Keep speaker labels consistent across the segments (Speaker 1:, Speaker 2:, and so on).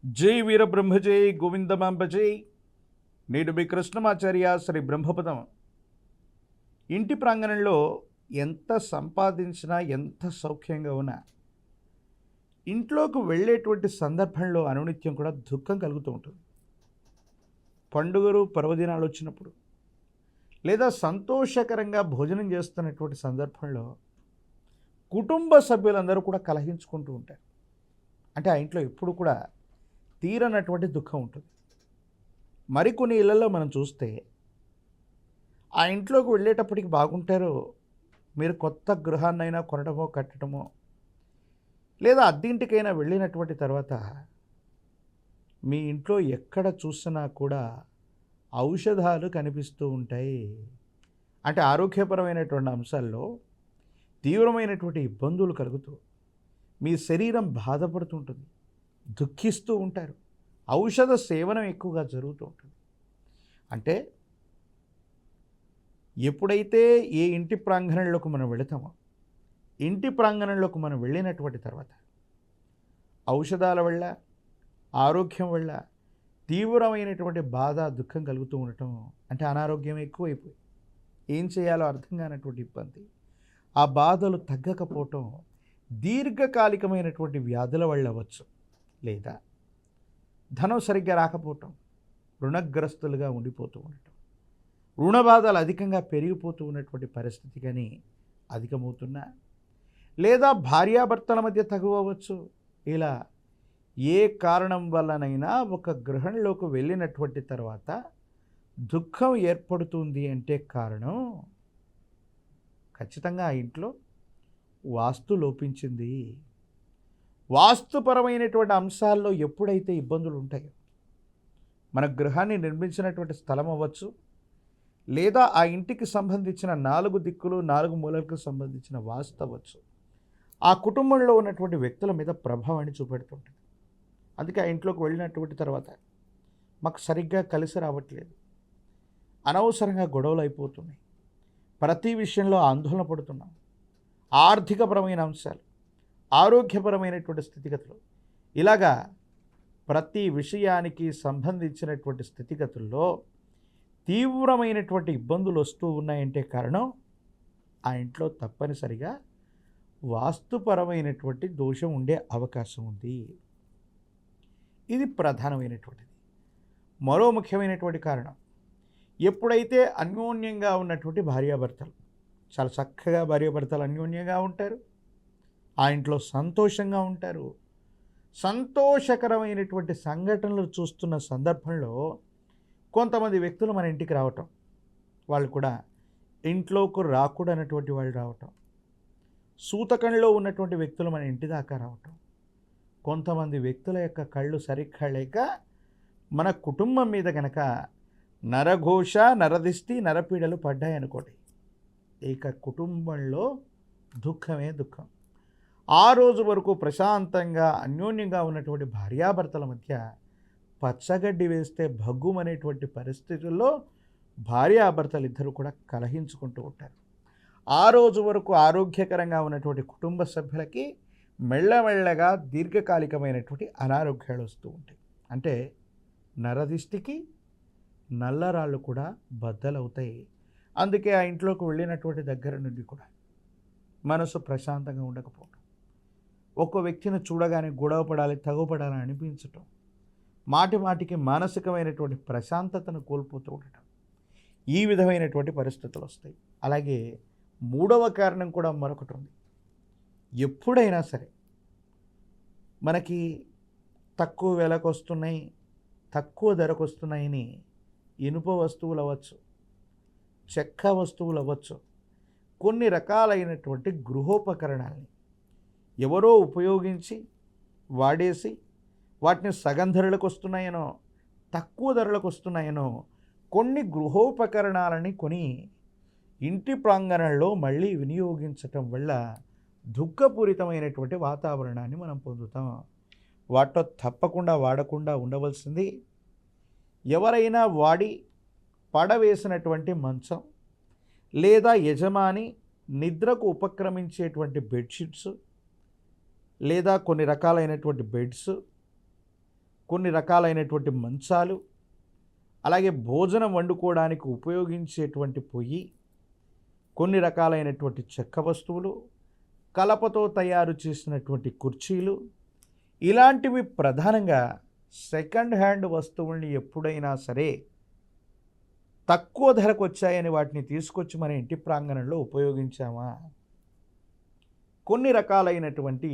Speaker 1: జై వీరబ్రహ్మజై గోవిందమాంబజై. నేడు మీ కృష్ణమాచార్య శ్రీ బ్రహ్మపదం. ఇంటి ప్రాంగణంలో ఎంత సంపాదించినా ఎంత సౌఖ్యంగా ఉన్నా ఇంట్లోకి వెళ్ళేటువంటి సందర్భంలో అనునిత్యం కూడా దుఃఖం కలుగుతూ ఉంటుంది. పండుగలు పర్వదినాలు వచ్చినప్పుడు లేదా సంతోషకరంగా భోజనం చేస్తున్నటువంటి సందర్భంలో కుటుంబ సభ్యులందరూ కూడా కలహించుకుంటూ ఉంటారు. అంటే ఆ ఇంట్లో ఎప్పుడు కూడా తీరనటువంటి దుఃఖం ఉంటుంది. మరికొన్ని ఇళ్లలో మనం చూస్తే ఆ ఇంట్లోకి వెళ్ళేటప్పటికి బాగుంటారు, మీరు కొత్త గృహాన్నైనా కొనడమో కట్టడమో లేదా అద్దెంటికైనా వెళ్ళినటువంటి తర్వాత మీ ఇంట్లో ఎక్కడ చూసినా కూడా ఔషధాలు కనిపిస్తూ ఉంటాయి. అంటే ఆరోగ్యపరమైనటువంటి అంశాల్లో తీవ్రమైనటువంటి ఇబ్బందులు కలుగుతూ మీ శరీరం బాధపడుతుంటుంది, దుఃఖిస్తూ ఉంటారు. ఔషధ సేవనం ఎక్కువగా జరుగుతూ ఉంటుంది. అంటే ఎప్పుడైతే ఏ ఇంటి ప్రాంగణంలోకి మనం వెళతామో, ఇంటి ప్రాంగణంలోకి మనం వెళ్ళినటువంటి తర్వాత ఔషధాల వల్ల, ఆరోగ్యం వల్ల తీవ్రమైనటువంటి బాధ, దుఃఖం కలుగుతూ ఉండటం, అంటే అనారోగ్యం ఎక్కువైపోయి ఏం చేయాలో అర్థం కానటువంటి ఇబ్బంది, ఆ బాధలు తగ్గకపోవటం దీర్ఘకాలికమైనటువంటి వ్యాధుల వల్ల అవ్వచ్చు, లేదా ధనం సరిగ్గా రాకపోవటం, రుణగ్రస్తులుగా ఉండిపోతూ ఉండటం, రుణ బాధలు అధికంగా పెరిగిపోతూ ఉన్నటువంటి పరిస్థితి కానీ అధికమవుతున్నా, లేదా భార్యాభర్తల మధ్య తగువ అవ్వచ్చు. ఇలా ఏ కారణం వల్లనైనా ఒక గృహంలోకి వెళ్ళినటువంటి తర్వాత దుఃఖం ఏర్పడుతుంది అంటే కారణం ఖచ్చితంగా ఆ ఇంట్లో వాస్తు లోపించింది. వాస్తుపరమైనటువంటి అంశాల్లో ఎప్పుడైతే ఇబ్బందులు ఉంటాయో, మన గృహాన్ని నిర్మించినటువంటి స్థలం అవ్వచ్చు, లేదా ఆ ఇంటికి సంబంధించిన 4 దిక్కులు 4 మూలలకు సంబంధించిన వాస్తు అవ్వచ్చు, ఆ కుటుంబంలో ఉన్నటువంటి వ్యక్తుల మీద ప్రభావాన్ని చూపెడుతుంటుంది. అందుకే ఆ ఇంట్లోకి వెళ్ళినటువంటి తర్వాత మాకు సరిగ్గా కలిసి రావట్లేదు, అనవసరంగా గొడవలు అయిపోతున్నాయి, ప్రతి విషయంలో ఆందోళన పడుతున్నాం, ఆర్థికపరమైన అంశాలు, ఆరోగ్యపరమైనటువంటి స్థితిగతులు, ఇలాగా ప్రతి విషయానికి సంబంధించినటువంటి స్థితిగతుల్లో తీవ్రమైనటువంటి ఇబ్బందులు వస్తూ ఉన్నాయంటే కారణం ఆ ఇంట్లో తప్పనిసరిగా వాస్తుపరమైనటువంటి దోషం ఉండే అవకాశం ఉంది. ఇది ప్రధానమైనటువంటిది. మరో ముఖ్యమైనటువంటి కారణం, ఎప్పుడైతే అన్యోన్యంగా ఉన్నటువంటి భార్యాభర్తలు, చాలా చక్కగా భార్యాభర్తలు అన్యోన్యంగా ఉంటారు, ఆ ఇంట్లో సంతోషంగా ఉంటారు, సంతోషకరమైనటువంటి సంఘటనలు చూస్తున్న సందర్భంలో కొంతమంది వ్యక్తులు మన ఇంటికి రావటం, వాళ్ళు కూడా ఇంట్లోకి రాకూడనటువంటి వాళ్ళు రావటం, సూతకంలో ఉన్నటువంటి వ్యక్తులు మన ఇంటి దాకా రావటం, కొంతమంది వ్యక్తుల యొక్క కళ్ళు సరిగ్గా లేక మన కుటుంబం మీద కనుక నరఘోష, నరదిష్టి, నరపీడలు పడ్డాయనుకోండి, ఇక కుటుంబంలో దుఃఖమే దుఃఖం. ఆ రోజు వరకు ప్రశాంతంగా అన్యోన్యంగా ఉన్నటువంటి భార్యాభర్తల మధ్య పచ్చగడ్డి వేస్తే భగ్గుమనేటువంటి పరిస్థితుల్లో భార్యాభర్తలు ఇద్దరు కూడా కలహించుకుంటూ ఉంటారు. ఆ రోజు వరకు ఆరోగ్యకరంగా ఉన్నటువంటి కుటుంబ సభ్యులకి మెల్లమెల్లగా దీర్ఘకాలికమైనటువంటి అనారోగ్యాలు వస్తూ ఉంటాయి. అంటే నరదిష్టికి నల్లరాళ్ళు కూడా బద్దలవుతాయి. అందుకే ఆ ఇంట్లోకి వెళ్ళినటువంటి దగ్గర నుండి కూడా మనసు ప్రశాంతంగా ఉండకపోవడం, ఒక్కో వ్యక్తిని చూడగానే గొడవ పడాలి, తగుపడాలని అనిపించటం, మాటి మాటికి మానసికమైనటువంటి ప్రశాంతతను కోల్పోతూ ఉండటం, ఈ విధమైనటువంటి పరిస్థితులు వస్తాయి. అలాగే మూడవ కారణం కూడా మరొకటి ఉంది. ఎప్పుడైనా సరే మనకి తక్కువ వెలకు వస్తున్నాయి, తక్కువ ధరకు వస్తున్నాయని ఇనుప వస్తువులు అవ్వచ్చు, చెక్క వస్తువులు అవ్వచ్చు, కొన్ని రకాలైనటువంటి గృహోపకరణాలని ఎవరో ఉపయోగించి వాడేసి వాటిని సగం ధరలకు వస్తున్నాయనో, తక్కువ ధరలకు వస్తున్నాయనో కొన్ని గృహోపకరణాలని కొని ఇంటి ప్రాంగణంలో మళ్ళీ వినియోగించటం వల్ల దుఃఖపూరితమైనటువంటి వాతావరణాన్ని మనం పొందుతాం. వాటిలో తప్పకుండా వాడకుండా ఉండవలసింది ఎవరైనా వాడి పడవేసినటువంటి మంచం, లేదా యజమాని నిద్రకు ఉపక్రమించేటువంటి బెడ్షీట్స్, లేదా కొన్ని రకాలైనటువంటి బెడ్స్, కొన్ని రకాలైనటువంటి మంచాలు, అలాగే భోజనం వండుకోవడానికి ఉపయోగించేటువంటి పొయ్యి, కొన్ని రకాలైనటువంటి చెక్క వస్తువులు, కలపతో తయారు చేసినటువంటి కుర్చీలు, ఇలాంటివి ప్రధానంగా సెకండ్ హ్యాండ్ వస్తువుల్ని ఎప్పుడైనా సరే తక్కువ ధరకు వచ్చాయని వాటిని తీసుకొచ్చి మన ఇంటి ప్రాంగణంలో ఉపయోగించామా? కొన్ని రకాలైనటువంటి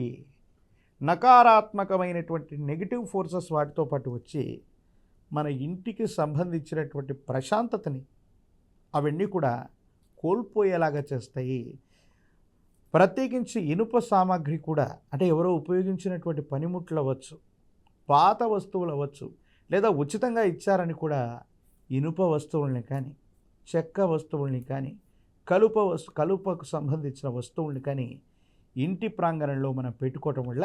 Speaker 1: నకారాత్మకమైనటువంటి నెగిటివ్ ఫోర్సెస్ వాటితో పాటు వచ్చి మన ఇంటికి సంబంధించినటువంటి ప్రశాంతతని అవన్నీ కూడా కోల్పోయేలాగా చేస్తాయి. ప్రత్యేకించి ఇనుప సామాగ్రి కూడా, అంటే ఎవరో ఉపయోగించినటువంటి పనిముట్లు అవ్వచ్చు, పాత వస్తువులు అవ్వచ్చు, లేదా ఉచితంగా ఇచ్చారని కూడా ఇనుప వస్తువుల్ని కానీ, చెక్క వస్తువుల్ని కానీ, కలుపకు సంబంధించిన వస్తువుల్ని కానీ ఇంటి ప్రాంగణంలో మనం పెట్టుకోవటం వల్ల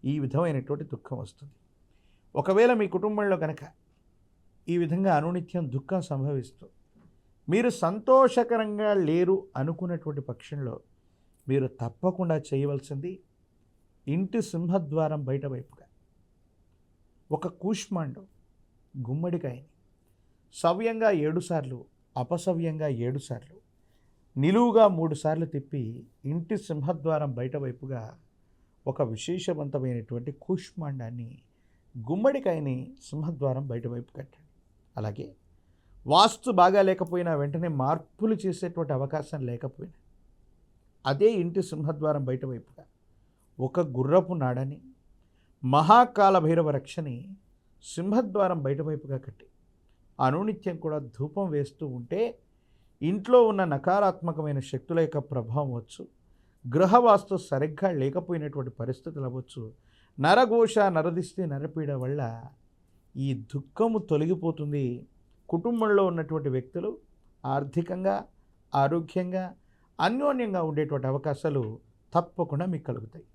Speaker 1: ఈ విధమైనటువంటి దుఃఖం వస్తుంది. ఒకవేళ మీ కుటుంబంలో కనుక ఈ విధంగా అనునిత్యం దుఃఖం సంభవిస్తూ మీరు సంతోషకరంగా లేరు అనుకున్నటువంటి పక్షంలో మీరు తప్పకుండా చేయవలసింది, ఇంటి సింహద్వారం బయట వైపుగా ఒక కూష్మాండం గుమ్మడికాయని సవ్యంగా 7 సార్లు, అపసవ్యంగా 7 సార్లు, నిలువుగా 3 సార్లు తిప్పి ఇంటి సింహద్వారం బయట వైపుగా ఒక విశేషవంతమైనటువంటి కూష్మాండాన్ని, గుమ్మడికాయని సింహద్వారం బయట వైపు కట్టండి. అలాగే వాస్తు బాగా లేకపోయినా, వెంటనే మార్పులు చేసేటువంటి అవకాశం లేకపోయినా, అదే ఇంటి సింహద్వారం బయట వైపుగా ఒక గుర్రపు నాడని, మహాకాల భైరవ రక్షని సింహద్వారం బయట వైపుగా కట్టి అనునిత్యం కూడా ధూపం వేస్తూ ఉంటే ఇంట్లో ఉన్న నకారాత్మకమైన శక్తుల యొక్క ప్రభావం వచ్చు, గృహవాస్తు సరిగ్గా లేకపోయినటువంటి పరిస్థితులు అవ్వచ్చు, నరఘోష, నరదిష్టి, నరపీడ వల్ల ఈ దుఃఖము తొలగిపోతుంది. కుటుంబంలో ఉన్నటువంటి వ్యక్తులు ఆర్థికంగా, ఆరోగ్యంగా, అన్యోన్యంగా ఉండేటువంటి అవకాశాలు తప్పకుండా మీకు కలుగుతాయి.